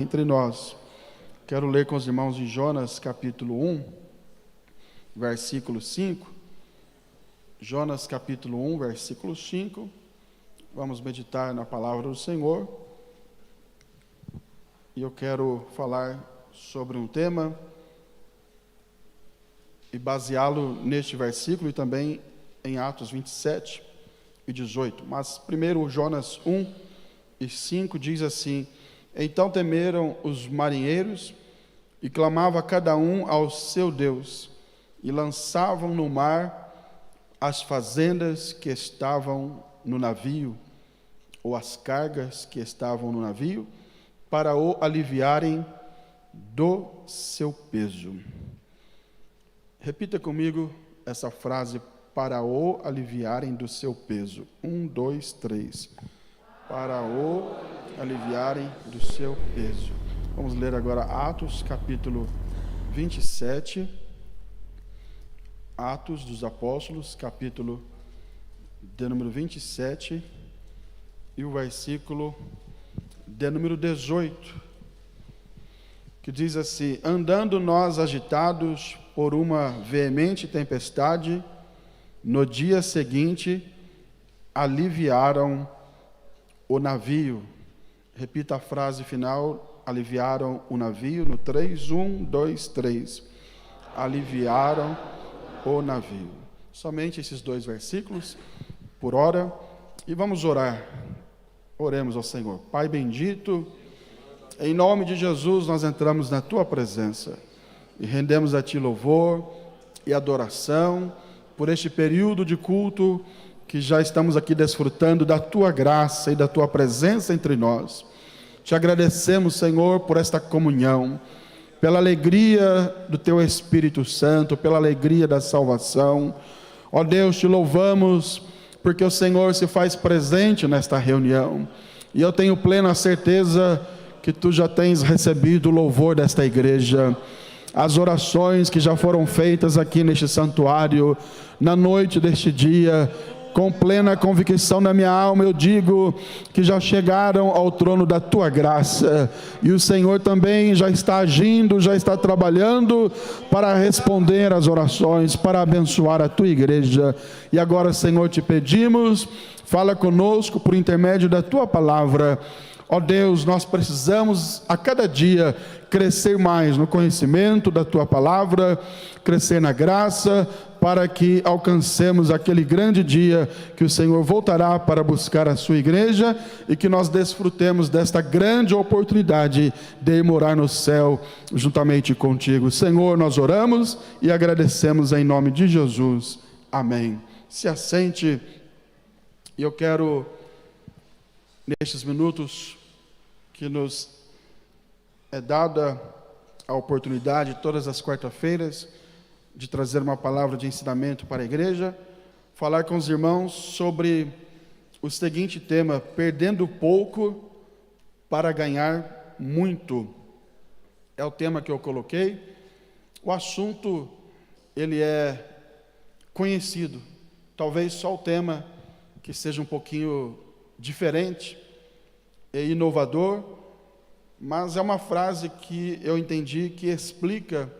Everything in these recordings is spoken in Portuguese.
entre nós. Quero ler com os irmãos em Jonas capítulo 1, versículo 5. Jonas capítulo 1, versículo 5. Vamos meditar na palavra do Senhor. E eu quero falar sobre um tema e baseá-lo neste versículo e também em Atos 27 e 18. Mas primeiro Jonas 1 e 5 diz assim: Então temeram os marinheiros e clamava cada um ao seu Deus, e lançavam no mar as fazendas que estavam no navio, ou as cargas que estavam no navio, para o aliviarem do seu peso. Repita comigo essa frase: para o aliviarem do seu peso. 1, 2, 3. Para o aliviarem do seu peso. Vamos ler agora Atos capítulo 27. Atos dos Apóstolos, capítulo de número 27 e o versículo de número 18, que diz assim: Andando nós agitados por uma veemente tempestade, no dia seguinte aliviaram o navio. Repita a frase final: aliviaram o navio, no 3, 1, 2, 3. Aliviaram o navio. Somente esses dois versículos por hora, e vamos orar. Oremos ao Senhor. Pai bendito, em nome de Jesus nós entramos na Tua presença e rendemos a Ti louvor e adoração por este período de culto que já estamos aqui desfrutando da Tua graça e da Tua presença entre nós. Te agradecemos, Senhor, por esta comunhão, pela alegria do Teu Espírito Santo, pela alegria da salvação. Ó Deus, Te louvamos porque o Senhor se faz presente nesta reunião, e eu tenho plena certeza que Tu já tens recebido o louvor desta igreja, as orações que já foram feitas aqui neste santuário, na noite deste dia. Com plena convicção na minha alma eu digo que já chegaram ao trono da Tua graça, e o Senhor também já está agindo, já está trabalhando para responder às orações, para abençoar a Tua igreja. E agora, Senhor, Te pedimos, fala conosco por intermédio da Tua palavra. Ó Deus, nós precisamos a cada dia crescer mais no conhecimento da Tua palavra, crescer na graça, para que alcancemos aquele grande dia que o Senhor voltará para buscar a sua igreja, e que nós desfrutemos desta grande oportunidade de ir morar no céu juntamente contigo. Senhor, nós oramos e agradecemos em nome de Jesus. Amém. Se assente, e eu quero, nestes minutos que nos é dada a oportunidade todas as quartas-feiras de trazer uma palavra de ensinamento para a igreja, falar com os irmãos sobre o seguinte tema: perdendo pouco para ganhar muito. É o tema que eu coloquei. O assunto, ele é conhecido, talvez só o tema que seja um pouquinho diferente e inovador, mas é uma frase que eu entendi que explica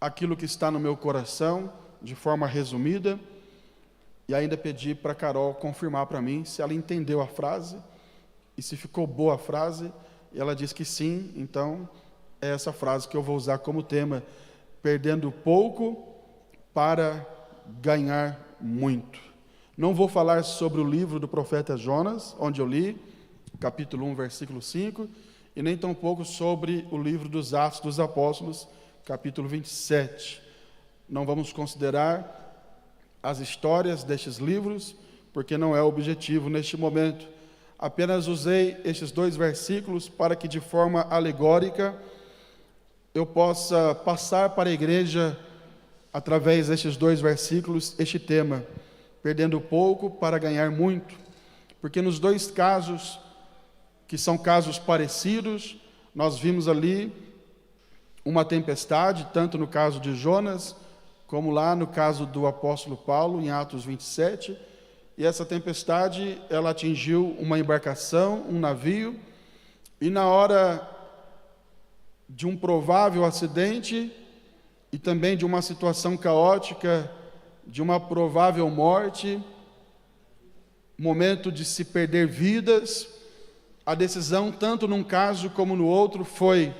aquilo que está no meu coração de forma resumida, e ainda pedi para a Carol confirmar para mim se ela entendeu a frase e se ficou boa a frase, e ela disse que sim. Então é essa frase que eu vou usar como tema: perdendo pouco para ganhar muito. Não vou falar sobre o livro do profeta Jonas, onde eu li, capítulo 1, versículo 5, e nem tampouco sobre o livro dos Atos dos Apóstolos, capítulo 27. Não vamos considerar as histórias destes livros, porque não é o objetivo neste momento. Apenas usei estes dois versículos para que, de forma alegórica, eu possa passar para a igreja, através destes dois versículos, este tema: perdendo pouco para ganhar muito. Porque nos dois casos, que são casos parecidos, nós vimos ali uma tempestade, tanto no caso de Jonas, como lá no caso do apóstolo Paulo, em Atos 27, e essa tempestade, ela atingiu uma embarcação, um navio, e na hora de um provável acidente e também de uma situação caótica, de uma provável morte, momento de se perder vidas. A decisão, tanto num caso como no outro, foi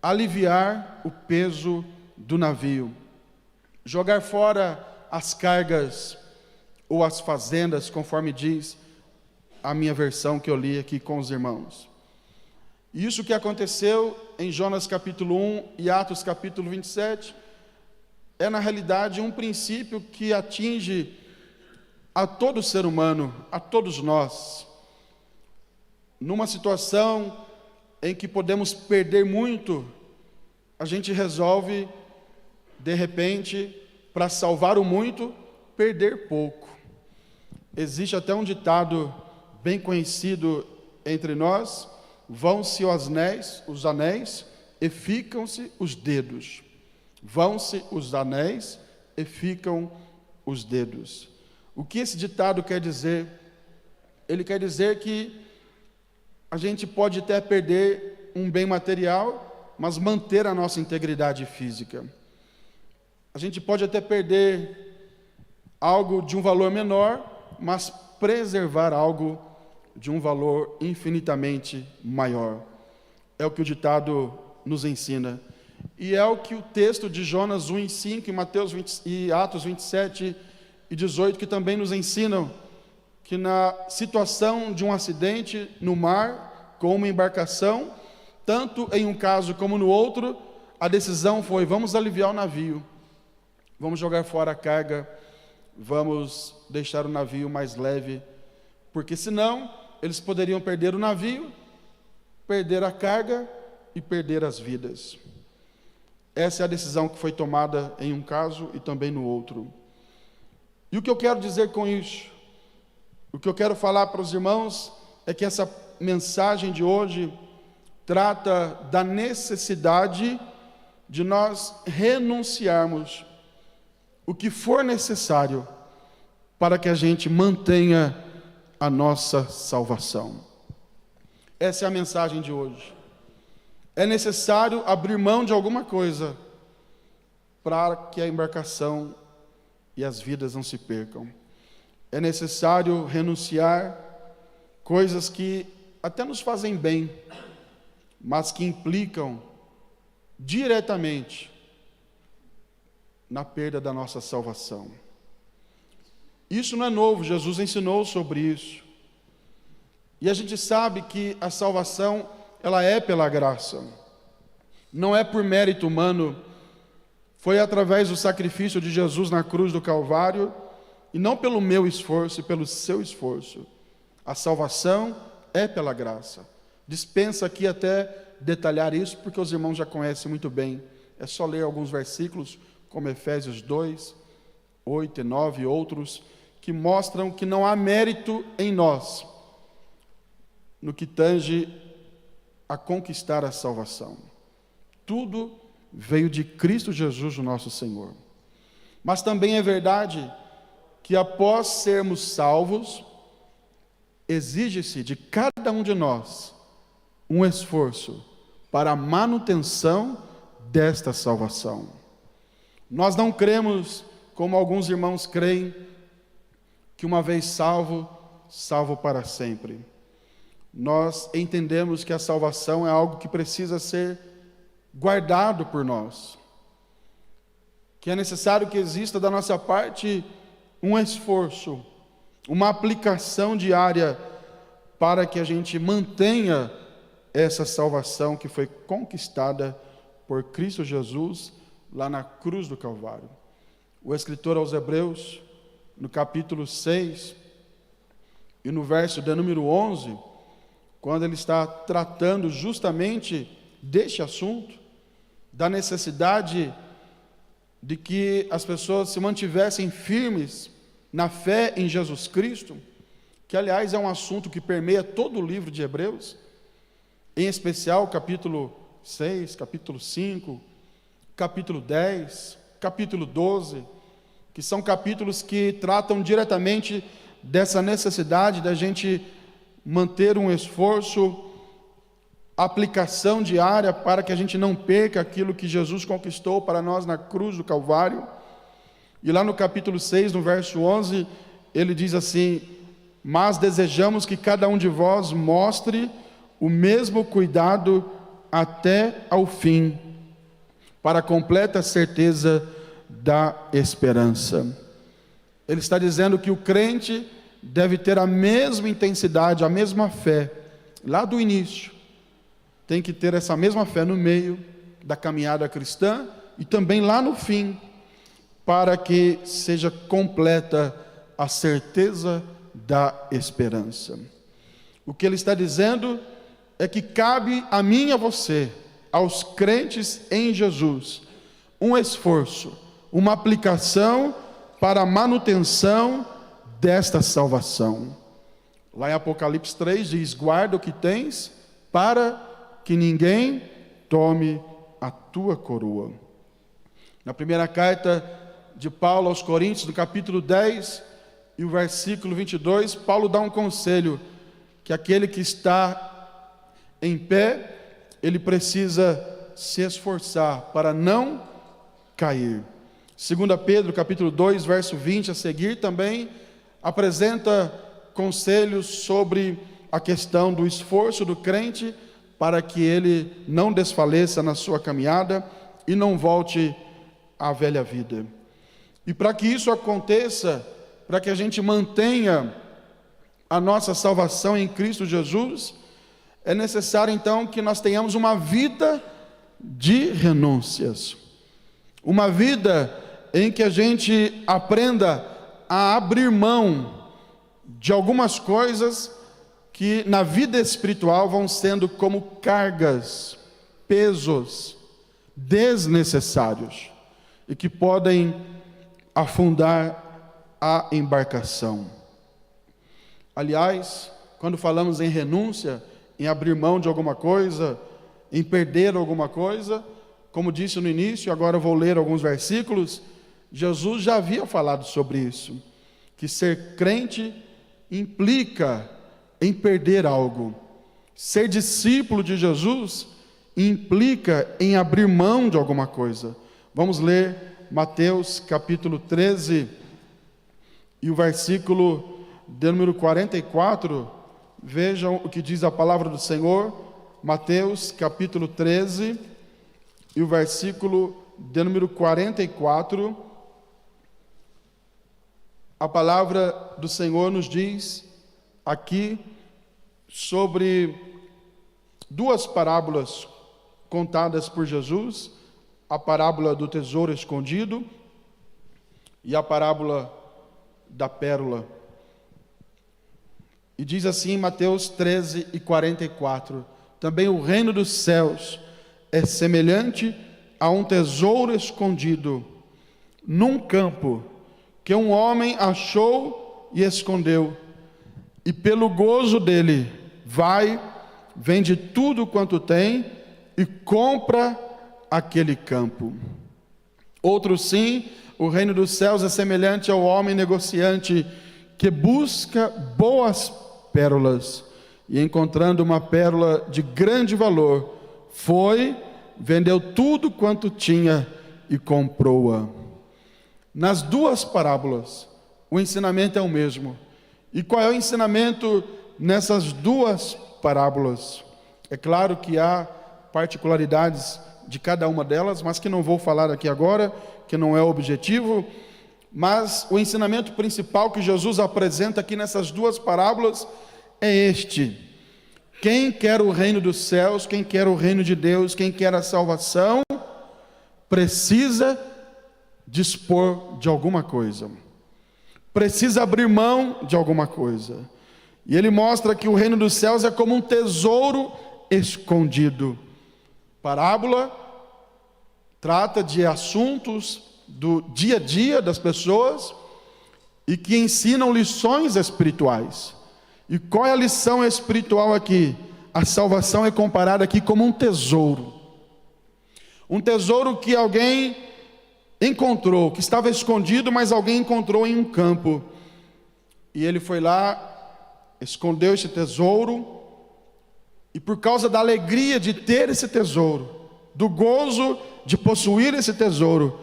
aliviar o peso do navio, jogar fora as cargas ou as fazendas, conforme diz a minha versão que eu li aqui com os irmãos. Isso que aconteceu em Jonas capítulo 1 e Atos capítulo 27 é, na realidade, um princípio que atinge a todo ser humano, a todos nós. Numa situação em que podemos perder muito, a gente resolve, de repente, para salvar o muito, perder pouco. Existe até um ditado bem conhecido entre nós: vão-se os anéis e ficam-se os dedos. Vão-se os anéis e ficam os dedos. O que esse ditado quer dizer? Ele quer dizer que a gente pode até perder um bem material, mas manter a nossa integridade física. A gente pode até perder algo de um valor menor, mas preservar algo de um valor infinitamente maior. É o que o ditado nos ensina. E é o que o texto de Jonas 1:5 e Mateus 20, e Atos 27 e 18, que também nos ensinam que na situação de um acidente no mar, com uma embarcação, tanto em um caso como no outro, a decisão foi: vamos aliviar o navio, vamos jogar fora a carga, vamos deixar o navio mais leve, porque senão eles poderiam perder o navio, perder a carga e perder as vidas. Essa é a decisão que foi tomada em um caso e também no outro. E o que eu quero dizer com isso? O que eu quero falar para os irmãos é que essa mensagem de hoje trata da necessidade de nós renunciarmos o que for necessário para que a gente mantenha a nossa salvação. Essa é a mensagem de hoje. É necessário abrir mão de alguma coisa para que a embarcação e as vidas não se percam. É necessário renunciar coisas que até nos fazem bem, mas que implicam diretamente na perda da nossa salvação. Isso não é novo, Jesus ensinou sobre isso. E a gente sabe que a salvação, ela é pela graça. Não é por mérito humano. Foi através do sacrifício de Jesus na cruz do Calvário, e não pelo meu esforço e pelo seu esforço. A salvação é pela graça. Dispensa aqui até detalhar isso, porque os irmãos já conhecem muito bem. É só ler alguns versículos, como Efésios 2, 8 e 9 e outros, que mostram que não há mérito em nós, no que tange a conquistar a salvação. Tudo veio de Cristo Jesus, o nosso Senhor. Mas também é verdade que após sermos salvos, exige-se de cada um de nós um esforço para a manutenção desta salvação. Nós não cremos, como alguns irmãos creem, que uma vez salvo, salvo para sempre. Nós entendemos que a salvação é algo que precisa ser guardado por nós, que é necessário que exista da nossa parte um esforço, uma aplicação diária para que a gente mantenha essa salvação que foi conquistada por Cristo Jesus lá na cruz do Calvário. O escritor aos Hebreus, no capítulo 6 e no verso de número 11, quando ele está tratando justamente deste assunto, da necessidade de que as pessoas se mantivessem firmes na fé em Jesus Cristo, que aliás é um assunto que permeia todo o livro de Hebreus, em especial capítulo 6, capítulo 5, capítulo 10, capítulo 12, que são capítulos que tratam diretamente dessa necessidade da gente manter um esforço aplicação diária para que a gente não perca aquilo que Jesus conquistou para nós na cruz do Calvário. E lá no capítulo 6, no verso 11, ele diz assim: mas desejamos que cada um de vós mostre o mesmo cuidado até ao fim, para a completa certeza da esperança. Ele está dizendo que o crente deve ter a mesma intensidade, a mesma fé, lá do início. Tem que ter essa mesma fé no meio da caminhada cristã e também lá no fim, para que seja completa a certeza da esperança. O que ele está dizendo é que cabe a mim e a você, aos crentes em Jesus, um esforço, uma aplicação para a manutenção desta salvação. Lá em Apocalipse 3 diz: guarda o que tens, para que ninguém tome a tua coroa. Na primeira carta de Paulo aos Coríntios, no capítulo 10 e o versículo 22, Paulo dá um conselho, que aquele que está em pé, ele precisa se esforçar para não cair. 2 Pedro, capítulo 2, verso 20 a seguir, também apresenta conselhos sobre a questão do esforço do crente, para que ele não desfaleça na sua caminhada e não volte à velha vida. E para que isso aconteça, para que a gente mantenha a nossa salvação em Cristo Jesus, é necessário então que nós tenhamos uma vida de renúncias, uma vida em que a gente aprenda a abrir mão de algumas coisas que na vida espiritual vão sendo como cargas, pesos desnecessários e que podem afundar a embarcação. Aliás, quando falamos em renúncia, em abrir mão de alguma coisa, em perder alguma coisa, como disse no início, agora eu vou ler alguns versículos, Jesus já havia falado sobre isso, que ser crente implica em perder algo. Ser discípulo de Jesus implica em abrir mão de alguma coisa. Vamos ler Mateus capítulo 13 e o versículo de número 44. Vejam o que diz a palavra do Senhor. Mateus capítulo 13 e o versículo de número 44. A palavra do Senhor nos diz aqui sobre duas parábolas contadas por Jesus: a parábola do tesouro escondido e a parábola da pérola. E diz assim, Mateus 13 e 44: também o reino dos céus é semelhante a um tesouro escondido num campo, que um homem achou e escondeu, e pelo gozo dele vai, vende tudo quanto tem e compra aquele campo. Outro sim, o reino dos céus é semelhante ao homem negociante que busca boas pérolas, e encontrando uma pérola de grande valor, foi, vendeu tudo quanto tinha e comprou-a. Nas duas parábolas, o ensinamento é o mesmo. E qual é o ensinamento nessas duas parábolas? É claro que há particularidades de cada uma delas, mas que não vou falar aqui agora, que não é o objetivo. Mas o ensinamento principal que Jesus apresenta aqui nessas duas parábolas é este: quem quer o reino dos céus, quem quer o reino de Deus, quem quer a salvação, precisa dispor de alguma coisa, precisa abrir mão de alguma coisa. E ele mostra que o reino dos céus é como um tesouro escondido. Parábola trata de assuntos do dia a dia das pessoas e que ensinam lições espirituais. E qual é a lição espiritual aqui? A salvação é comparada aqui como um tesouro. Um tesouro que alguém encontrou, que estava escondido, mas alguém encontrou em um campo. E ele foi lá, escondeu esse tesouro, E por causa da alegria de ter esse tesouro, do gozo de possuir esse tesouro,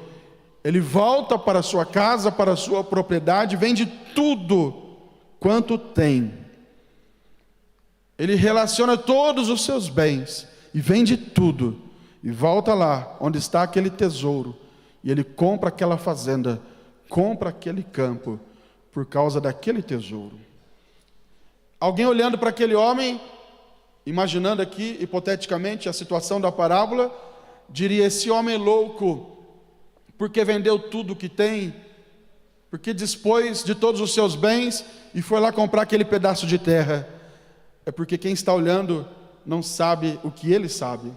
ele volta para a sua casa, para a sua propriedade, vende tudo quanto tem. Ele relaciona todos os seus bens e vende tudo. E volta lá, onde está aquele tesouro. E ele compra aquela fazenda, compra aquele campo, por causa daquele tesouro. Alguém olhando para aquele homem, imaginando aqui, hipoteticamente, a situação da parábola, diria: esse homem é louco, porque vendeu tudo o que tem, porque dispôs de todos os seus bens e foi lá comprar aquele pedaço de terra. É porque quem está olhando não sabe o que ele sabe.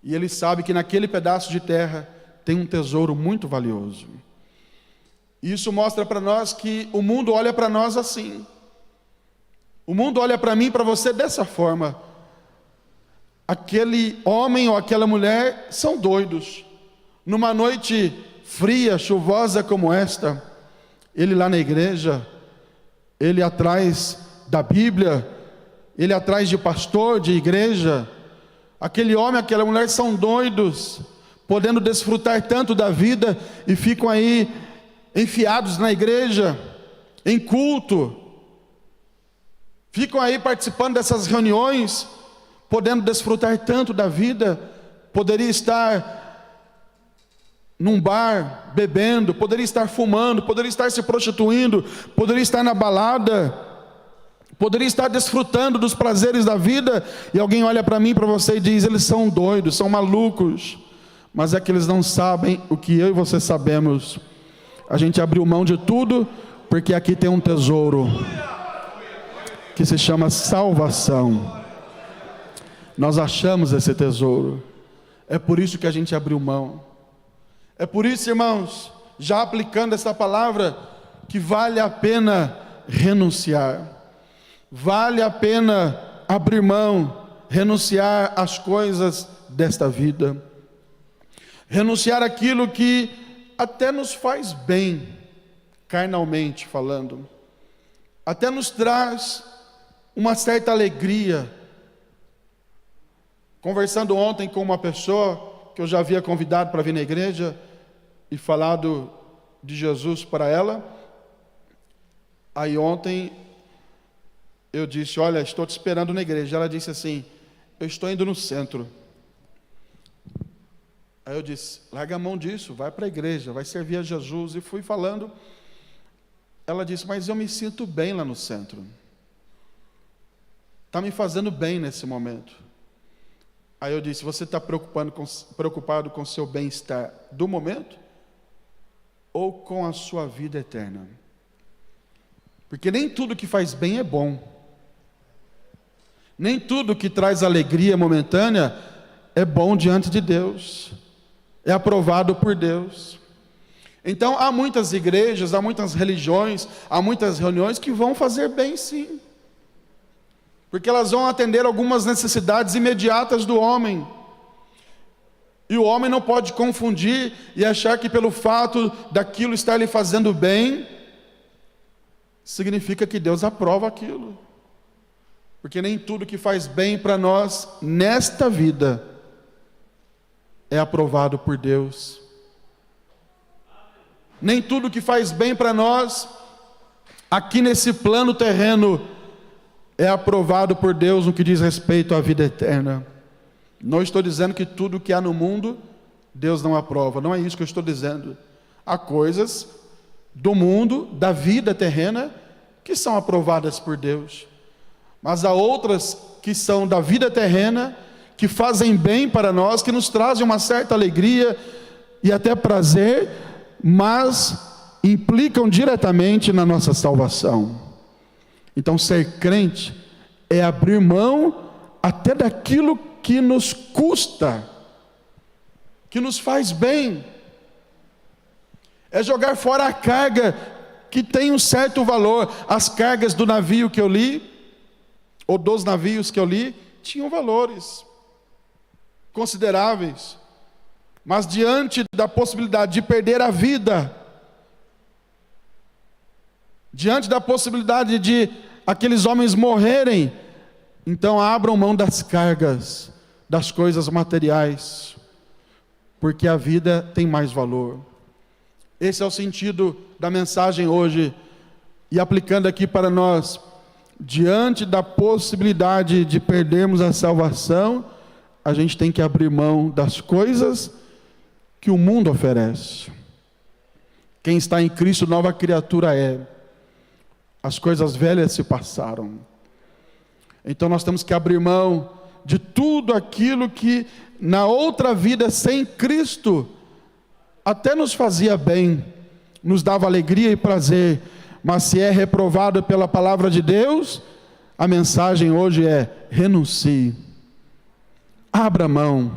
E ele sabe que naquele pedaço de terra tem um tesouro muito valioso. E isso mostra para nós que o mundo olha para nós assim. O mundo olha para mim e para você dessa forma. Aquele homem ou aquela mulher são doidos. Numa noite fria, chuvosa como esta, ele lá na igreja, ele atrás da Bíblia, ele atrás de pastor, de igreja. Aquele homem, aquela mulher são doidos, podendo desfrutar tanto da vida e ficam aí enfiados na igreja, em culto. Ficam aí participando dessas reuniões, podendo desfrutar tanto da vida. Poderia estar num bar, bebendo, poderia estar fumando, poderia estar se prostituindo, poderia estar na balada, poderia estar desfrutando dos prazeres da vida, e alguém olha para mim, para você e diz: eles são doidos, são malucos. Mas é que eles não sabem o que eu e você sabemos. A gente abriu mão de tudo, porque aqui tem um tesouro, que se chama salvação. Nós achamos esse tesouro, é por isso que a gente abriu mão. É por isso, irmãos, já aplicando essa palavra, que vale a pena renunciar. Vale a pena abrir mão, renunciar às coisas desta vida. Renunciar àquilo que até nos faz bem, carnalmente falando. Até nos traz uma certa alegria. Conversando ontem com uma pessoa que eu já havia convidado para vir na igreja e falado de Jesus para ela. Aí ontem eu disse: olha, estou te esperando na igreja. Ela disse assim: eu estou indo no centro. Aí eu disse: larga a mão disso, vai para a igreja, vai servir a Jesus. E fui falando. Ela disse: mas eu me sinto bem lá no centro. Está me fazendo bem nesse momento. Aí eu disse: você está preocupado com o seu bem-estar do momento? Ou com a sua vida eterna? Porque nem tudo que faz bem é bom. Nem tudo que traz alegria momentânea é bom diante de Deus. É aprovado por Deus. Então há muitas igrejas, há muitas religiões, há muitas reuniões que vão fazer bem sim. Porque elas vão atender algumas necessidades imediatas do homem. E o homem não pode confundir e achar que pelo fato daquilo estar lhe fazendo bem, significa que Deus aprova aquilo. Porque nem tudo que faz bem para nós nesta vida é aprovado por Deus. Nem tudo que faz bem para nós aqui nesse plano terreno é aprovado por Deus no que diz respeito à vida eterna. Não estou dizendo que tudo que há no mundo Deus não aprova, não é isso que eu estou dizendo. Há coisas do mundo, da vida terrena, que são aprovadas por Deus. Mas há outras que são da vida terrena, que fazem bem para nós, que nos trazem uma certa alegria e até prazer, mas implicam diretamente na nossa salvação. Então, ser crente é abrir mão até daquilo que nos custa, que nos faz bem. É jogar fora a carga que tem um certo valor. As cargas do navio que eu li, ou dos navios que eu li, tinham valores consideráveis. Mas diante da possibilidade de perder a vida, diante da possibilidade de aqueles homens morrerem Então abram mão das cargas, das coisas materiais, porque a vida tem mais valor. Esse é o sentido da mensagem hoje. E aplicando aqui para nós, diante da possibilidade de perdermos a salvação, a gente tem que abrir mão das coisas que o mundo oferece. Quem está em Cristo, nova criatura é. As coisas velhas se passaram. Então nós temos que abrir mão de tudo aquilo que na outra vida sem Cristo até nos fazia bem, nos dava alegria e prazer, mas se é reprovado pela palavra de Deus, a mensagem hoje é: renuncie, abra mão,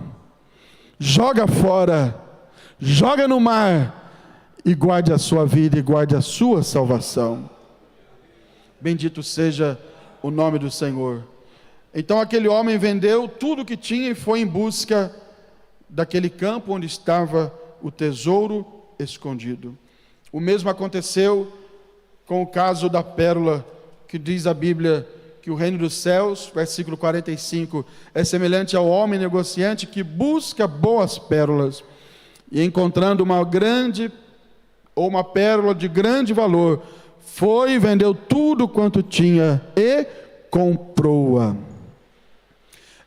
joga fora, joga no mar, e guarde a sua vida e guarde a sua salvação. Bendito seja o nome do Senhor. Então aquele homem vendeu tudo que tinha e foi em busca daquele campo onde estava o tesouro escondido. O mesmo aconteceu com o caso da pérola, que diz a Bíblia que o reino dos céus, versículo 45, é semelhante ao homem negociante que busca boas pérolas, e encontrando uma pérola de grande valor, foi e vendeu tudo quanto tinha e comprou-a.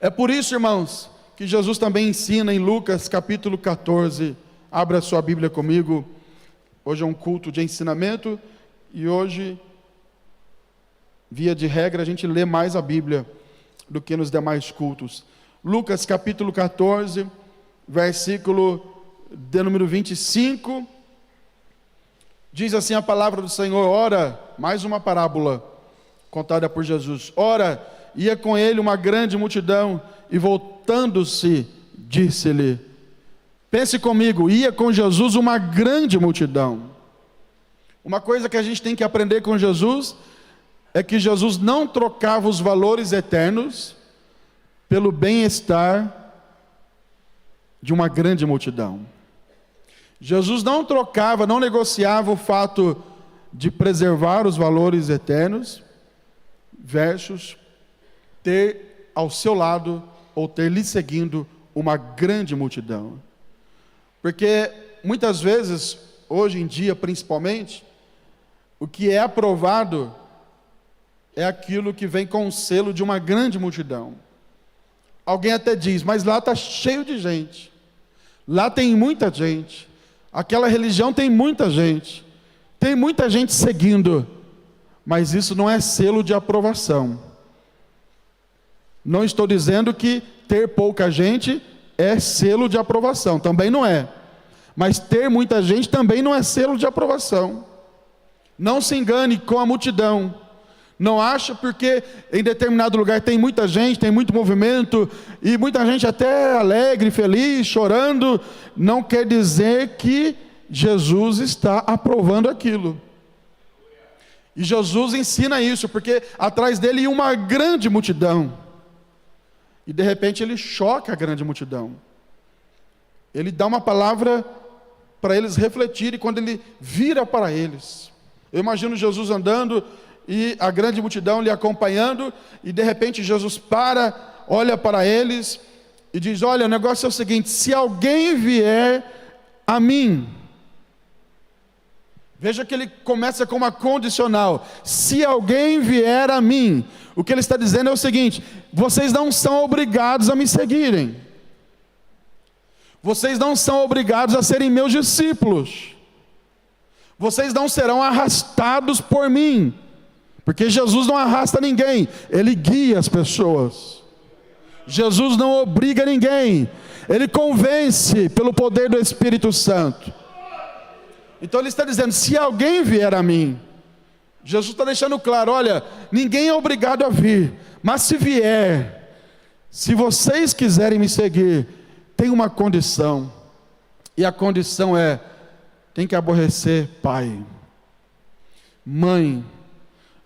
É por isso, irmãos, que Jesus também ensina em Lucas capítulo 14, abra sua Bíblia comigo. Hoje é um culto de ensinamento, e hoje, via de regra, a gente lê mais a Bíblia do que nos demais cultos. Lucas capítulo 14, versículo de número 25, diz assim a palavra do Senhor: ora, mais uma parábola contada por Jesus. Ora, ia com ele uma grande multidão, e voltando-se, disse-lhe, pense comigo, ia com Jesus uma grande multidão. Uma coisa que a gente tem que aprender com Jesus é que Jesus não trocava os valores eternos pelo bem-estar de uma grande multidão. Jesus não trocava, não negociava o fato de preservar os valores eternos versus ter ao seu lado ou ter lhe seguindo uma grande multidão. Porque muitas vezes, hoje em dia principalmente, o que é aprovado é aquilo que vem com o selo de uma grande multidão. Alguém até diz, mas lá está cheio de gente, lá tem muita gente, aquela religião tem muita gente seguindo, mas isso não é selo de aprovação. Não estou dizendo que ter pouca gente é selo de aprovação, também não é. Mas ter muita gente também não é selo de aprovação. Não se engane com a multidão. Não acha porque em determinado lugar tem muita gente, tem muito movimento, e muita gente até alegre, feliz, chorando, não quer dizer que Jesus está aprovando aquilo. E Jesus ensina isso, porque atrás dele ia uma grande multidão. E de repente ele choca a grande multidão. Ele dá uma palavra para eles refletirem, quando ele vira para eles. Eu imagino Jesus andando e a grande multidão lhe acompanhando, e de repente Jesus para, olha para eles e diz, olha, o negócio é o seguinte, se alguém vier a mim, veja que ele começa com uma condicional, se alguém vier a mim, o que ele está dizendo é o seguinte, vocês não são obrigados a me seguirem, vocês não são obrigados a serem meus discípulos, vocês não serão arrastados por mim, porque Jesus não arrasta ninguém, ele guia as pessoas. Jesus não obriga ninguém, ele convence pelo poder do Espírito Santo. Então ele está dizendo, se alguém vier a mim, Jesus está deixando claro, olha, ninguém é obrigado a vir, mas se vier, se vocês quiserem me seguir, tem uma condição, e a condição é, tem que aborrecer pai, mãe,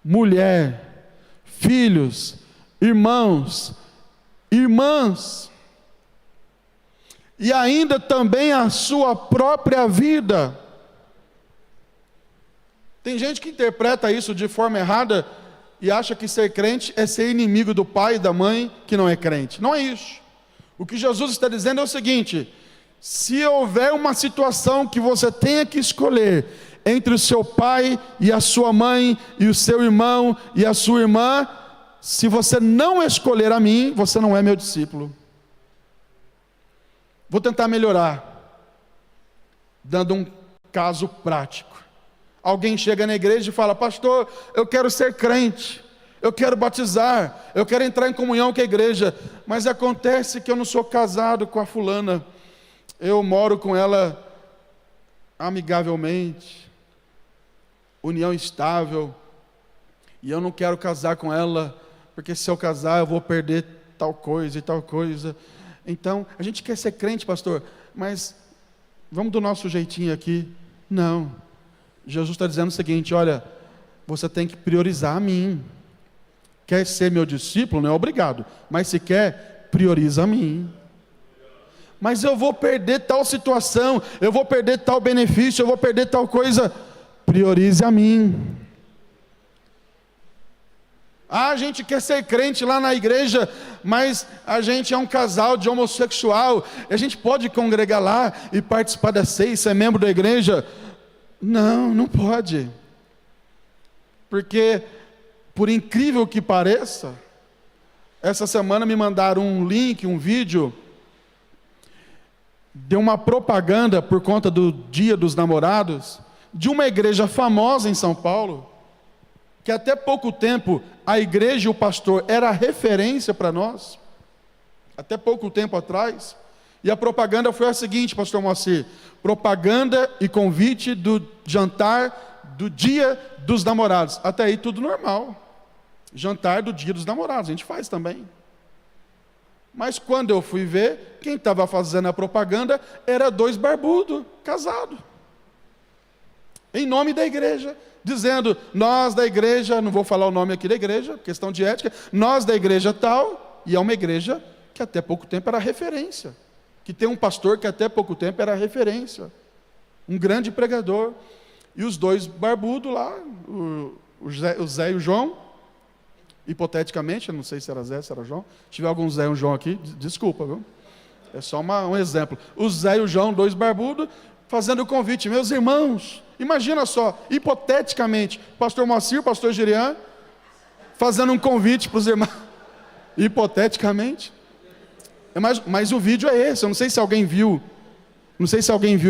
mulher, filhos, irmãos, irmãs, e ainda também a sua própria vida. Tem gente que interpreta isso de forma errada, e acha que ser crente é ser inimigo do pai e da mãe que não é crente. Não é isso. O que Jesus está dizendo é o seguinte: se houver uma situação que você tenha que escolher entre o seu pai e a sua mãe, e o seu irmão e a sua irmã, se você não escolher a mim, você não é meu discípulo. Vou tentar melhorar, dando um caso prático. Alguém chega na igreja e fala: pastor, eu quero ser crente, eu quero batizar, eu quero entrar em comunhão com a igreja, mas acontece que eu não sou casado com a fulana, eu moro com ela amigavelmente, união estável, e eu não quero casar com ela, porque se eu casar eu vou perder tal coisa e tal coisa. Então, a gente quer ser crente, pastor, mas vamos do nosso jeitinho aqui. Não, Jesus está dizendo o seguinte: olha, você tem que priorizar a mim. Quer ser meu discípulo? Não é obrigado, mas se quer, prioriza a mim. Mas eu vou perder tal situação, eu vou perder tal benefício, eu vou perder tal coisa. Priorize a mim. A gente quer ser crente lá na igreja, mas a gente é um casal de homossexual, a gente pode congregar lá e participar da ceia, ser membro da igreja? Não, não pode. Porque, por incrível que pareça, essa semana me mandaram um link, um vídeo, de uma propaganda por conta do Dia dos Namorados, de uma igreja famosa em São Paulo, que até pouco tempo a igreja e o pastor era referência para nós, até pouco tempo atrás, e a propaganda foi a seguinte, pastor Moacir: propaganda e convite do jantar do Dia dos Namorados. Até aí tudo normal, jantar do Dia dos Namorados, a gente faz também. Mas quando eu fui ver, quem estava fazendo a propaganda era dois barbudos, casados, em nome da igreja, dizendo: nós da igreja, não vou falar o nome aqui da igreja, questão de ética, nós da igreja tal, e é uma igreja que até pouco tempo era referência, que tem um pastor que até pouco tempo era referência, um grande pregador, e os dois barbudos lá, o Zé e o João, hipoteticamente, eu não sei se era Zé, se era João, se tiver algum Zé e um João aqui, desculpa, viu? É só um exemplo. O Zé e o João, dois barbudos, fazendo o convite: meus irmãos, imagina só, hipoteticamente, pastor Moacir, pastor Girian, fazendo um convite para os irmãos, hipoteticamente. Mas o vídeo é esse, eu não sei se alguém viu,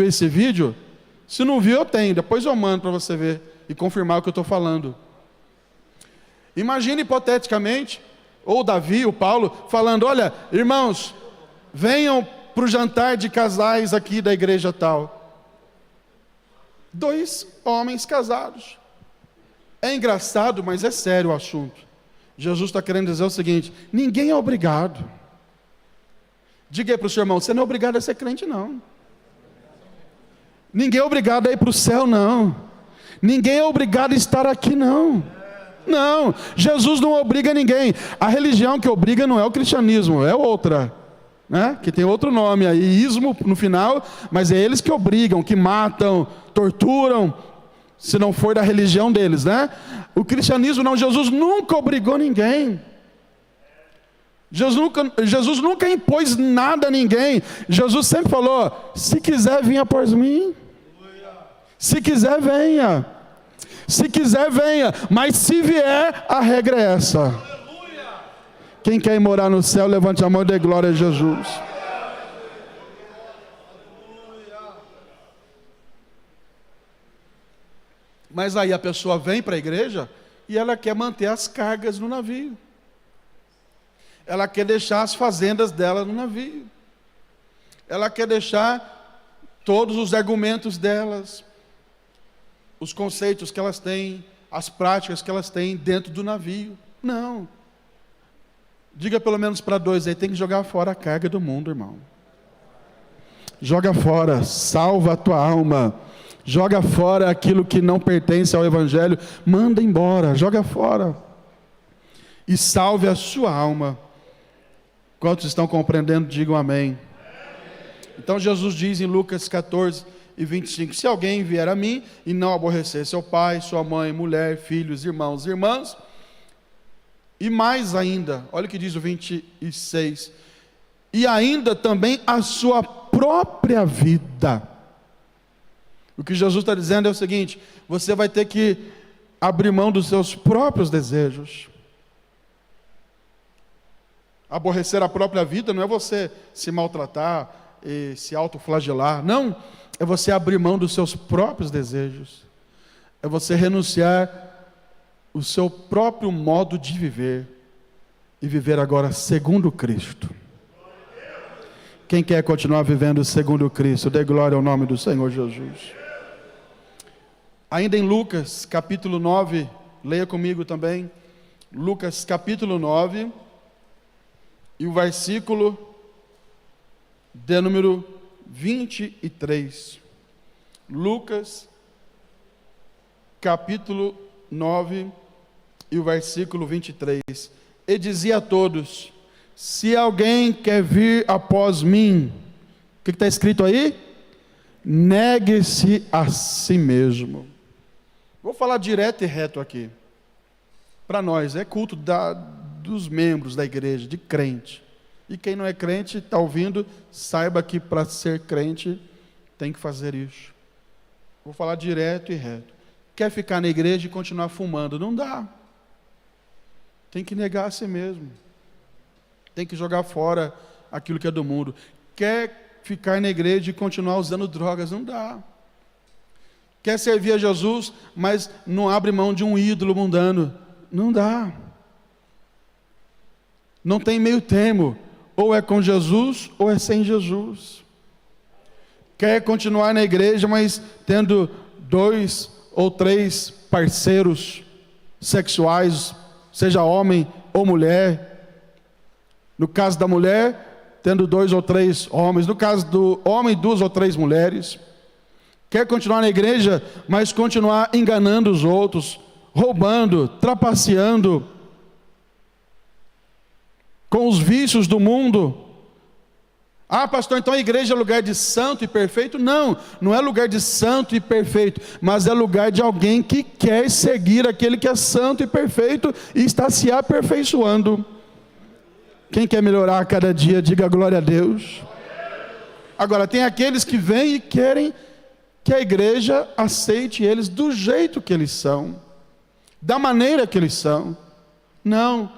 esse vídeo. Se não viu, eu tenho, depois eu mando para você ver e confirmar o que eu estou falando. Imagina hipoteticamente, ou Davi, o Paulo, falando: olha, irmãos, venham para o jantar de casais aqui da igreja tal. Dois homens casados. É engraçado, mas é sério o assunto. Jesus está querendo dizer o seguinte: ninguém é obrigado. Diga aí para o seu irmão: você não é obrigado a ser crente, não. Ninguém é obrigado a ir para o céu, não. Ninguém é obrigado a estar aqui, não. Não, Jesus não obriga ninguém. A religião que obriga não é o cristianismo, é outra, né? Que tem outro nome aí, ismo no final, mas é eles que obrigam, que matam, torturam, se não for da religião deles, né? O cristianismo não, Jesus nunca obrigou ninguém. Jesus nunca impôs nada a ninguém. Jesus sempre falou: se quiser, venha após mim. Se quiser, venha. Se quiser, venha. Mas se vier, a regra é essa. Quem quer ir morar no céu, levante a mão e dê glória a Jesus. Mas aí a pessoa vem para a igreja e ela quer manter as cargas no navio. Ela quer deixar as fazendas dela no navio. Ela quer deixar todos os argumentos delas, os conceitos que elas têm, as práticas que elas têm dentro do navio. Não. Diga pelo menos para dois aí: tem que jogar fora a carga do mundo, irmão. Joga fora, salva a tua alma. Joga fora aquilo que não pertence ao Evangelho. Manda embora, joga fora. E salve a sua alma. Quantos estão compreendendo, digam amém. Então Jesus diz em Lucas 14:25: se alguém vier a mim e não aborrecer seu pai, sua mãe, mulher, filhos, irmãos e irmãs, E mais ainda, olha o que diz o 26. E ainda também a sua própria vida. O que Jesus está dizendo é o seguinte: você vai ter que abrir mão dos seus próprios desejos. Aborrecer a própria vida não é você se maltratar e se autoflagelar. Não, é você abrir mão dos seus próprios desejos. É você renunciar o seu próprio modo de viver e viver agora segundo Cristo. Quem quer continuar vivendo segundo Cristo, dê glória ao nome do Senhor Jesus. Ainda em Lucas capítulo 9, leia comigo também, Lucas capítulo 9, e o versículo de número 23. Lucas capítulo 9 e o versículo 23. E dizia a todos: se alguém quer vir após mim, o que está escrito aí? Negue-se a si mesmo. Vou falar direto e reto aqui. Para nós, é culto dos membros da igreja, de crente. E quem não é crente, está ouvindo, saiba que para ser crente, tem que fazer isso. Vou falar direto e reto. Quer ficar na igreja e continuar fumando? Não dá. Tem que negar a si mesmo. Tem que jogar fora aquilo que é do mundo. Quer ficar na igreja e continuar usando drogas? Não dá. Quer servir a Jesus, mas não abre mão de um ídolo mundano? Não dá. Não tem meio termo. Ou é com Jesus, ou é sem Jesus. Quer continuar na igreja, mas tendo 2 ou 3 parceiros sexuais, seja homem ou mulher. No caso da mulher, tendo 2 ou 3 homens. No caso do homem, 2 ou 3 mulheres. Quer continuar na igreja, mas continuar enganando os outros, roubando, trapaceando, com os vícios do mundo. Ah, pastor, então a igreja é lugar de santo e perfeito? Não, não é lugar de santo e perfeito, mas é lugar de alguém que quer seguir aquele que é santo e perfeito e está se aperfeiçoando. Quem quer melhorar a cada dia, diga glória a Deus. Agora, tem aqueles que vêm e querem que a igreja aceite eles do jeito que eles são, da maneira que eles são. Não,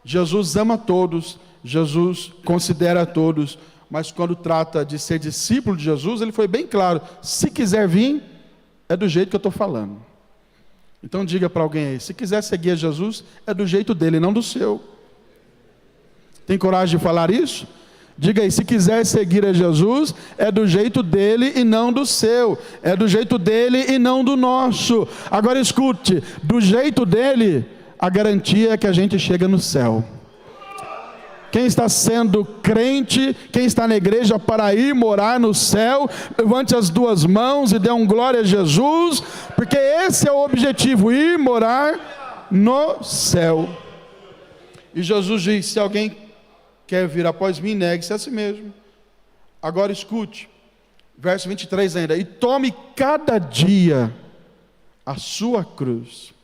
Jesus ama todos, Jesus considera todos, mas quando trata de ser discípulo de Jesus, ele foi bem claro: se quiser vir, é do jeito que eu estou falando. Então diga para alguém aí: se quiser seguir a Jesus, é do jeito dele, não do seu. Tem coragem de falar isso? Diga aí: se quiser seguir a Jesus, é do jeito dele e não do seu. É do jeito dele e não do nosso. Agora escute, do jeito dele, a garantia é que a gente chega no céu. Quem está sendo crente, quem está na igreja para ir morar no céu, levante as 2 mãos e dê um glória a Jesus, porque esse é o objetivo, ir morar no céu. E Jesus diz: se alguém quer vir após mim, negue-se a si mesmo. Agora escute, verso 23 ainda: e tome cada dia a sua cruz.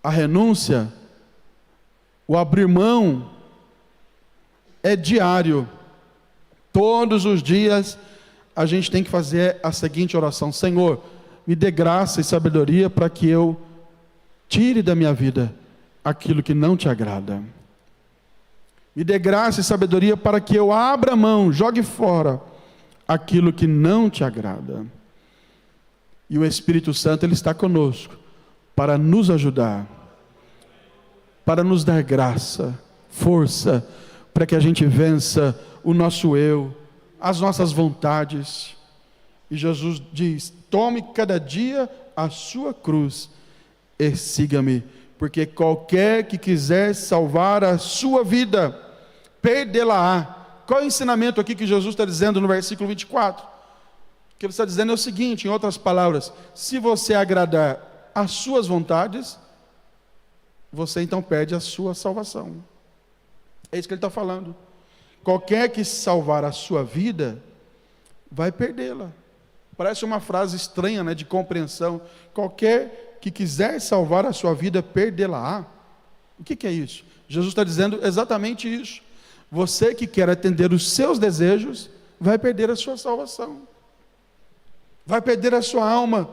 A renúncia, o abrir mão, é diário. Todos os dias a gente tem que fazer a seguinte oração: Senhor, me dê graça e sabedoria para que eu tire da minha vida aquilo que não te agrada. Me dê graça e sabedoria para que eu abra mão, jogue fora aquilo que não te agrada. E o Espírito Santo, ele está conosco para nos ajudar, para nos dar graça, força, para que a gente vença o nosso eu, as nossas vontades. E Jesus diz: tome cada dia a sua cruz e siga-me, porque qualquer que quiser salvar a sua vida, perdê-la-á. Qual é o ensinamento aqui que Jesus está dizendo no versículo 24? O que ele está dizendo é o seguinte, em outras palavras: se você agradar às suas vontades, você então perde a sua salvação. É isso que ele está falando. Qualquer que salvar a sua vida, vai perdê-la. Parece uma frase estranha, né, de compreensão. Qualquer que quiser salvar a sua vida, perdê-la-á. O que é isso? Jesus está dizendo exatamente isso. Você que quer atender os seus desejos, vai perder a sua salvação, vai perder a sua alma.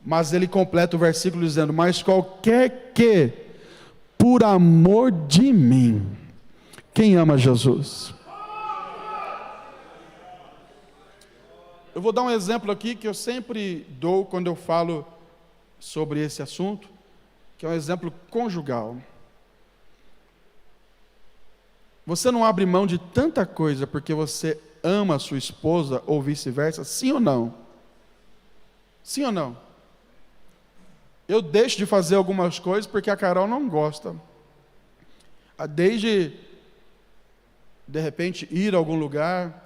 Mas ele completa o versículo dizendo: mas qualquer que, por amor de mim, quem ama Jesus? Eu vou dar um exemplo aqui que eu sempre dou quando eu falo sobre esse assunto, que é um exemplo conjugal. Você não abre mão de tanta coisa porque você ama a sua esposa ou vice-versa, sim ou não? Sim ou não? Eu deixo de fazer algumas coisas porque a Carol não gosta. Desde, de repente, ir a algum lugar,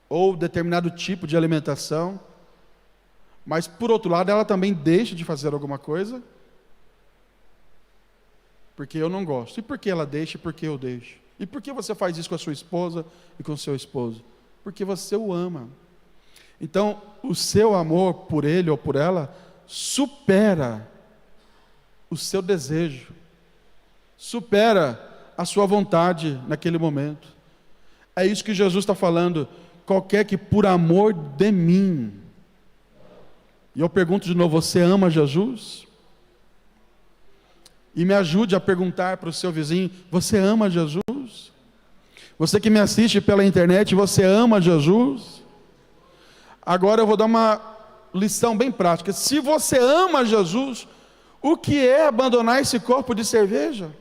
ou determinado tipo de alimentação, mas por outro lado ela também deixa de fazer alguma coisa, porque eu não gosto. E por que ela deixa e por que eu deixo? E por que você faz isso com a sua esposa e com o seu esposo? Porque você o ama. Então, o seu amor por ele ou por ela supera o seu desejo, supera a sua vontade naquele momento. É isso que Jesus está falando. Qualquer que por amor de mim. E eu pergunto de novo: você ama Jesus? E me ajude a perguntar para o seu vizinho: você ama Jesus? Você que me assiste pela internet, você ama Jesus? Agora eu vou dar uma lição bem prática. Se você ama Jesus, o que é abandonar esse copo de cerveja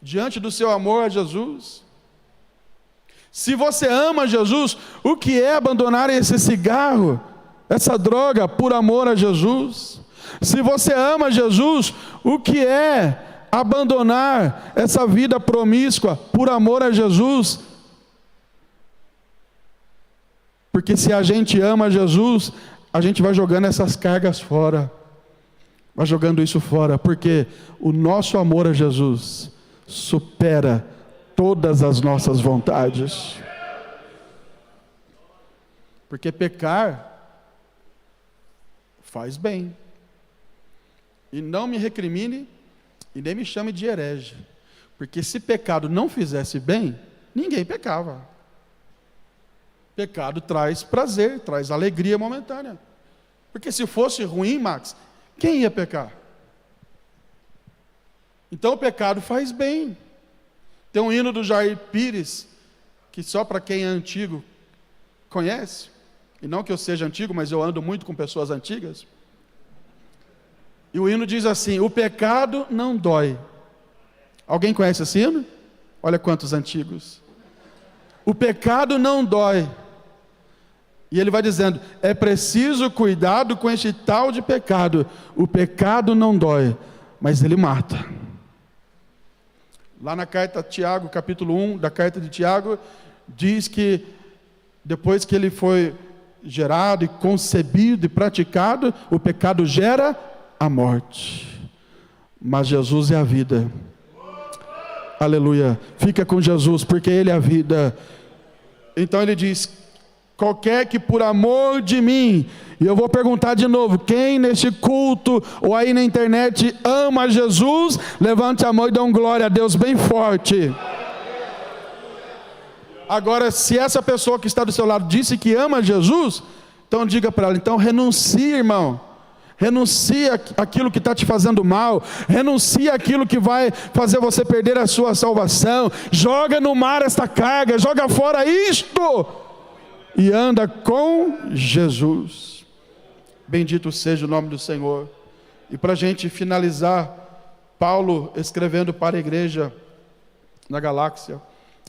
diante do seu amor a Jesus? Se você ama Jesus, o que é abandonar esse cigarro, essa droga, por amor a Jesus? Se você ama Jesus, o que é abandonar essa vida promíscua por amor a Jesus? Porque se a gente ama Jesus, a gente vai jogando essas cargas fora, vai jogando isso fora, porque o nosso amor a Jesus supera todas as nossas vontades. Porque pecar faz bem. E não me recrimine e nem me chame de herege, porque se pecado não fizesse bem, ninguém pecava. Pecado traz prazer, traz alegria momentânea. Porque se fosse ruim, Max, quem ia pecar? Então o pecado faz bem. Tem um hino do Jair Pires, que só para quem é antigo conhece, e não que eu seja antigo, mas eu ando muito com pessoas antigas. E o hino diz assim: o pecado não dói. Alguém conhece esse hino? Olha quantos antigos. O pecado não dói. E ele vai dizendo: é preciso cuidado com este tal de pecado. O pecado não dói, mas ele mata. Lá na carta de Tiago, capítulo 1 da carta de Tiago, diz que depois que ele foi gerado e concebido e praticado, o pecado gera a morte. Mas Jesus é a vida. Aleluia. Fica com Jesus, porque Ele é a vida. Então ele diz: qualquer que por amor de mim. E eu vou perguntar de novo: quem neste culto ou aí na internet ama Jesus? Levante a mão e dá um glória a Deus bem forte. Agora, se essa pessoa que está do seu lado disse que ama Jesus, então diga para ela: então renuncie, irmão. Renuncia aquilo que está te fazendo mal. Renuncia aquilo que vai fazer você perder a sua salvação. Joga no mar esta carga. Joga fora isto. E anda com Jesus. Bendito seja o nome do Senhor. E para a gente finalizar, Paulo escrevendo para a igreja na Galáxia,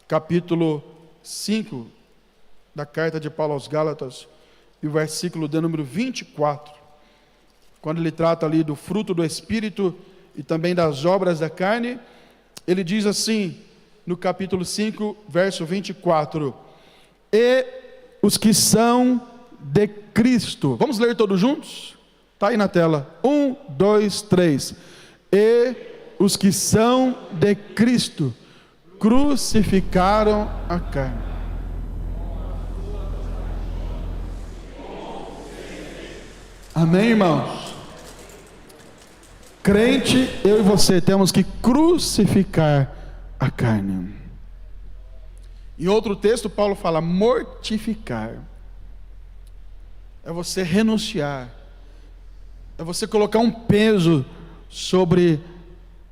capítulo 5 da carta de Paulo aos Gálatas, e o versículo de número 24, quando ele trata ali do fruto do Espírito e também das obras da carne, ele diz assim, no capítulo 5, verso 24: e os que são de Cristo. Vamos ler todos juntos? Está aí na tela. 1, 2, 3. E os que são de Cristo crucificaram a carne. Amém, irmãos? Crente, eu e você temos que crucificar a carne. Em outro texto, Paulo fala mortificar. É você renunciar. É você colocar um peso sobre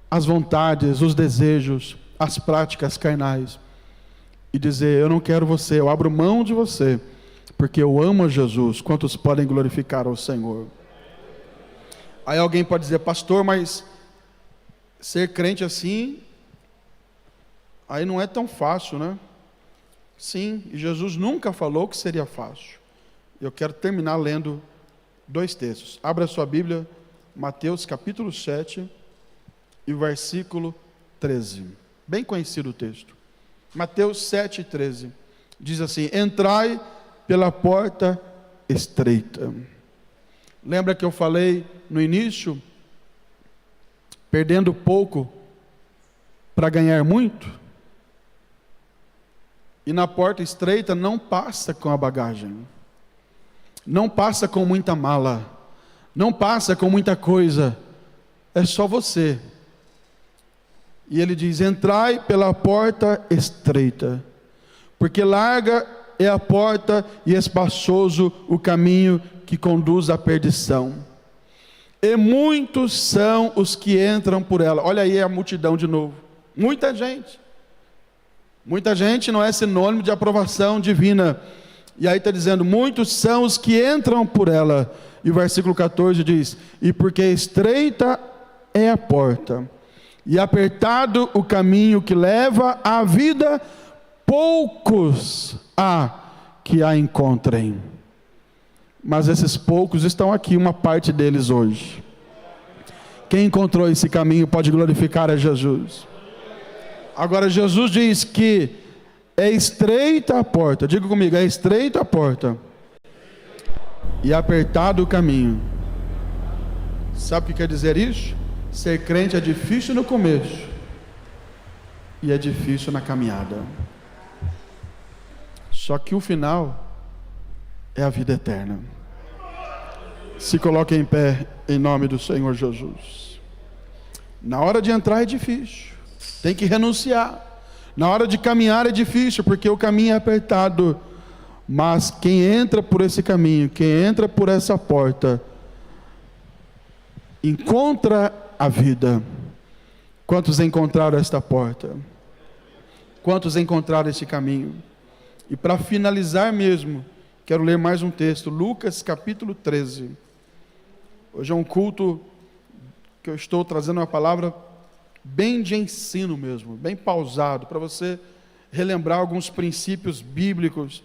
as vontades, os desejos, as práticas carnais. E dizer, eu não quero você, eu abro mão de você, porque eu amo a Jesus. Quantos podem glorificar ao Senhor? Aí alguém pode dizer, pastor, mas ser crente assim, aí não é tão fácil, né? Sim, e Jesus nunca falou que seria fácil. Eu quero terminar lendo 2 textos. Abra sua Bíblia, Mateus capítulo 7 e o versículo 13. Bem conhecido o texto. Mateus 7, 13. Diz assim, entrai pela porta estreita. Lembra que eu falei no início, perdendo pouco para ganhar muito? E na porta estreita não passa com a bagagem, não passa com muita mala, não passa com muita coisa, é só você. E ele diz, entrai pela porta estreita, porque larga é a porta e espaçoso o caminho que conduz à perdição, e muitos são os que entram por ela. Olha aí a multidão de novo, muita gente. Muita gente não é sinônimo de aprovação divina. E aí está dizendo, muitos são os que entram por ela. E o versículo 14 diz, e porque estreita é a porta, e apertado o caminho que leva à vida, poucos há que a encontrem. Mas esses poucos estão aqui, uma parte deles hoje. Quem encontrou esse caminho pode glorificar a Jesus. Agora Jesus diz que é estreita a porta, diga comigo, é estreita a porta e apertado o caminho. Sabe o que quer dizer isso? Ser crente é difícil no começo e é difícil na caminhada. Só que o final é a vida eterna. Se coloque em pé em nome do Senhor Jesus. Na hora de entrar é difícil. Tem que renunciar. Na hora de caminhar é difícil, porque o caminho é apertado. Mas quem entra por esse caminho, quem entra por essa porta, encontra a vida. Quantos encontraram esta porta? Quantos encontraram esse caminho? E para finalizar mesmo, quero ler mais um texto, Lucas capítulo 13. Hoje é um culto que eu estou trazendo uma palavra bem de ensino mesmo, bem pausado, para você relembrar alguns princípios bíblicos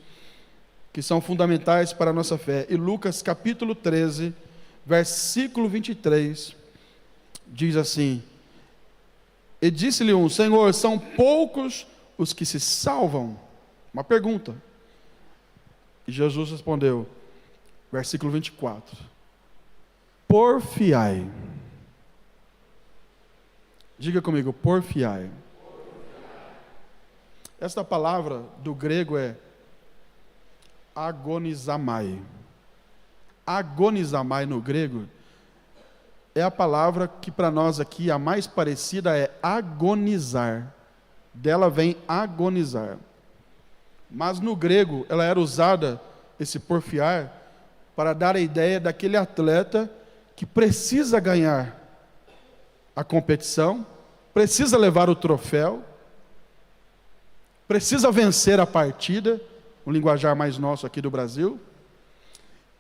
que são fundamentais para a nossa fé. E Lucas capítulo 13, versículo 23, diz assim, e disse-lhe um, Senhor, são poucos os que se salvam? Uma pergunta. E Jesus respondeu, versículo 24, porfiai. Diga comigo, porfiai. Esta palavra do grego é agonizamai. Agonizamai no grego é a palavra que para nós aqui a mais parecida é agonizar. Dela vem agonizar. Mas no grego ela era usada, esse porfiar, para dar a ideia daquele atleta que precisa ganhar a competição, precisa levar o troféu, precisa vencer a partida, um linguajar mais nosso aqui do Brasil,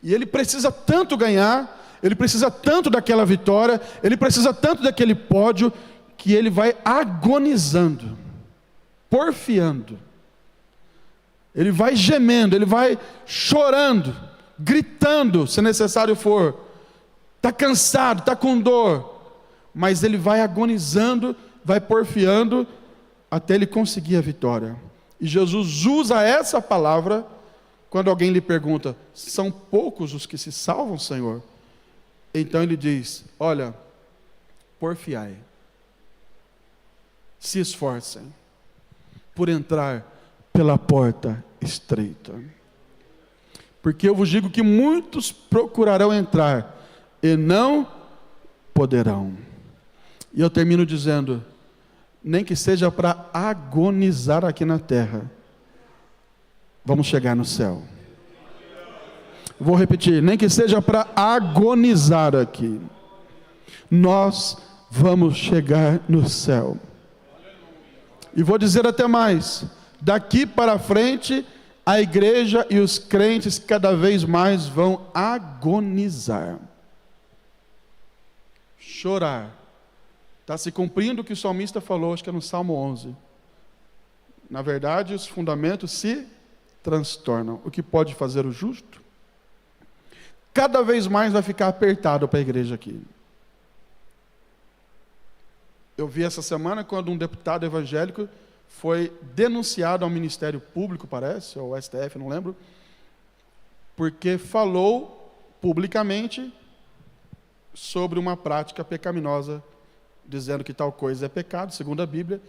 e ele precisa tanto ganhar, ele precisa tanto daquela vitória, ele precisa tanto daquele pódio, que ele vai agonizando, porfiando, ele vai gemendo, ele vai chorando, gritando, se necessário for, está cansado, está com dor, mas ele vai agonizando, vai porfiando, até ele conseguir a vitória. E Jesus usa essa palavra, quando alguém lhe pergunta, são poucos os que se salvam, Senhor? Então ele diz, olha, porfiai, se esforcem, por entrar pela porta estreita. Porque eu vos digo que muitos procurarão entrar, e não poderão. E eu termino dizendo, nem que seja para agonizar aqui na terra, vamos chegar no céu. Vou repetir, nem que seja para agonizar aqui, nós vamos chegar no céu. E vou dizer até mais, daqui para frente, a igreja e os crentes cada vez mais vão agonizar, chorar. Está se cumprindo o que o salmista falou, acho que é no Salmo 11. Na verdade, os fundamentos se transtornam. O que pode fazer o justo? Cada vez mais vai ficar apertado para a igreja aqui. Eu vi essa semana quando um deputado evangélico foi denunciado ao Ministério Público, parece, ou ao STF, não lembro, porque falou publicamente sobre uma prática pecaminosa, dizendo que tal coisa é pecado, segundo a Bíblia,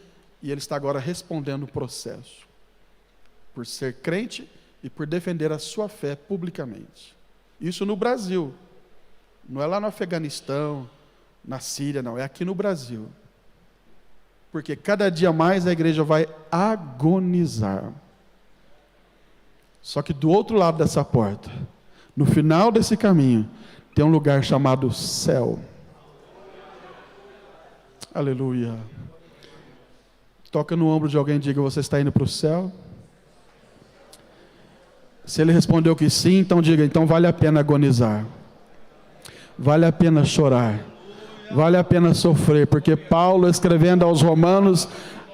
e ele está agora respondendo o processo, por ser crente e por defender a sua fé publicamente. Isso no Brasil, não é lá no Afeganistão, na Síria, não, é aqui no Brasil. Porque cada dia mais a igreja vai agonizar. Só que do outro lado dessa porta, no final desse caminho, tem um lugar chamado céu. Aleluia. Toca no ombro de alguém e diga, você está indo para o céu? Se ele respondeu que sim, então diga, então vale a pena agonizar. Vale a pena chorar. Vale a pena sofrer, porque Paulo, escrevendo aos Romanos,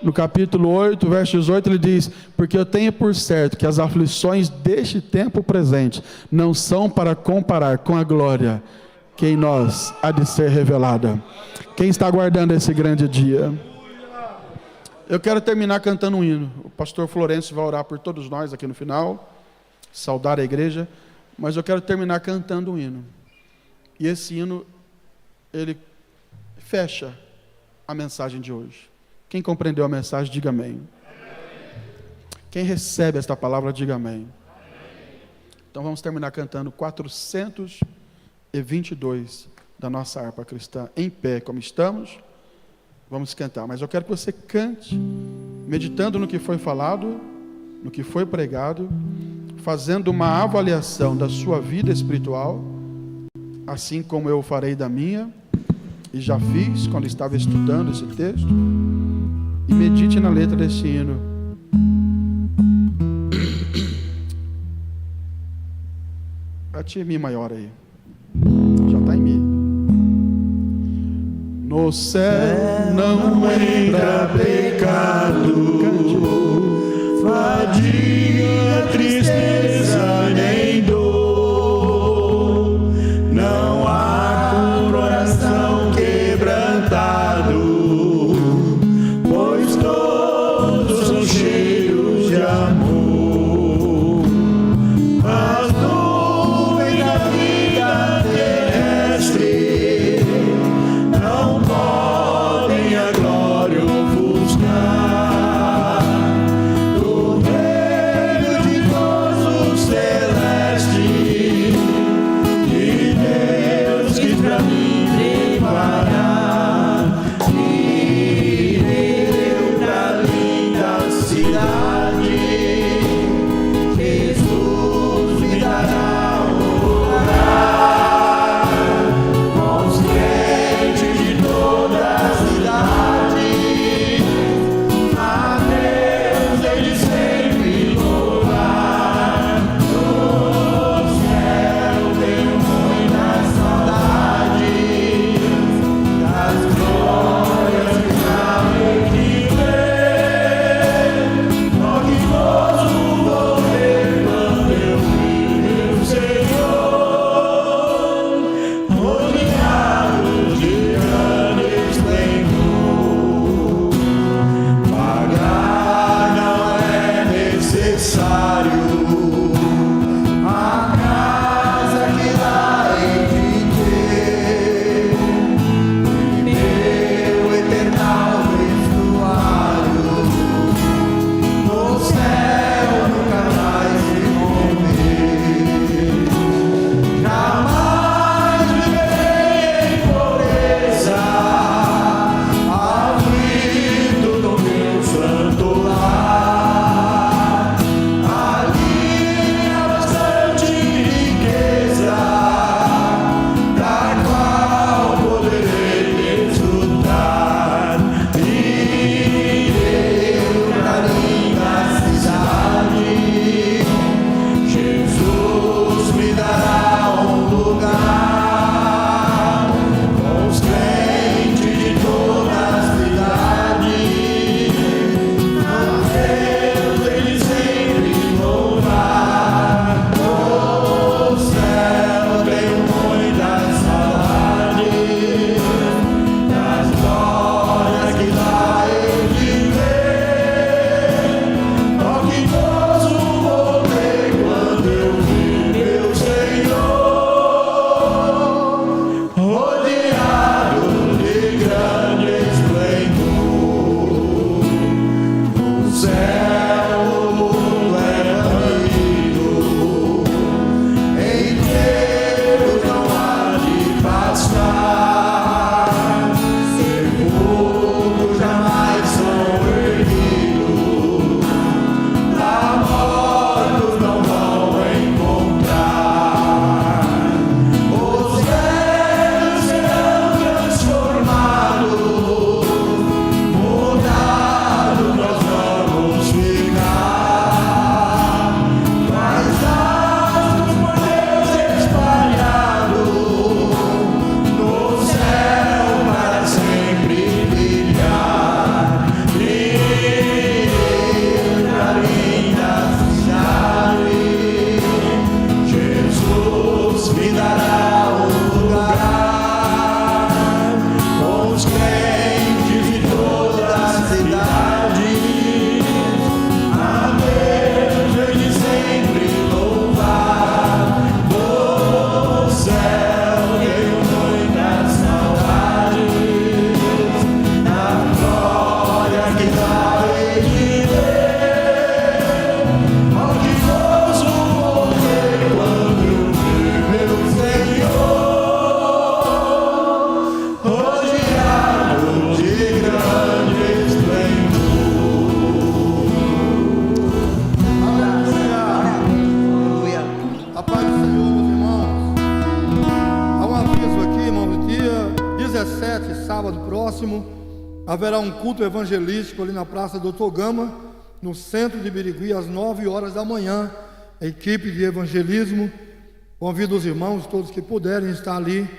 no capítulo 8, verso 18, ele diz, porque eu tenho por certo que as aflições deste tempo presente não são para comparar com a glória que em nós há de ser revelada. Quem está aguardando esse grande dia? Eu quero terminar cantando um hino. O pastor Florencio vai orar por todos nós aqui no final, saudar a igreja, mas eu quero terminar cantando um hino. E esse hino, ele fecha a mensagem de hoje. Quem compreendeu a mensagem, diga amém. Quem recebe esta palavra, diga amém. Então vamos terminar cantando 422 da nossa harpa cristã, em pé como estamos. Vamos cantar, mas eu quero que você cante, meditando no que foi falado, no que foi pregado, fazendo uma avaliação da sua vida espiritual, assim como eu farei da minha, e já fiz quando estava estudando esse texto, e medite na letra desse hino. Bate em Mi maior aí, já está em Mi. No céu não entra pecado, fadiga, tristeza nem dor, não há coração quebrantado, pois todos são cheios de amor. As nuvens da vida terrestre não podem a glória ofuscar do reino de gozo celeste de Deus que pra mim preparar, e deu pra linda cidade. Jesus me dará um lugar com os crentes de toda a cidade. A Deus ele sempre louvar. No céu tenho muita saudade das glórias que já hei de ver. Oh, que gozo vou ter quando eu vi meu Senhor, rodeado de grande esplendor. Pagar não é necessário a casa que lá hei de ter, e meu eternal vestuário no céu nunca mais se romper. Jamais viverei em pobreza, sábado próximo, haverá um culto evangelístico ali na Praça Doutor Gama, no centro de Birigui, às 9 horas da manhã. A equipe de evangelismo, convido os irmãos, todos que puderem estar ali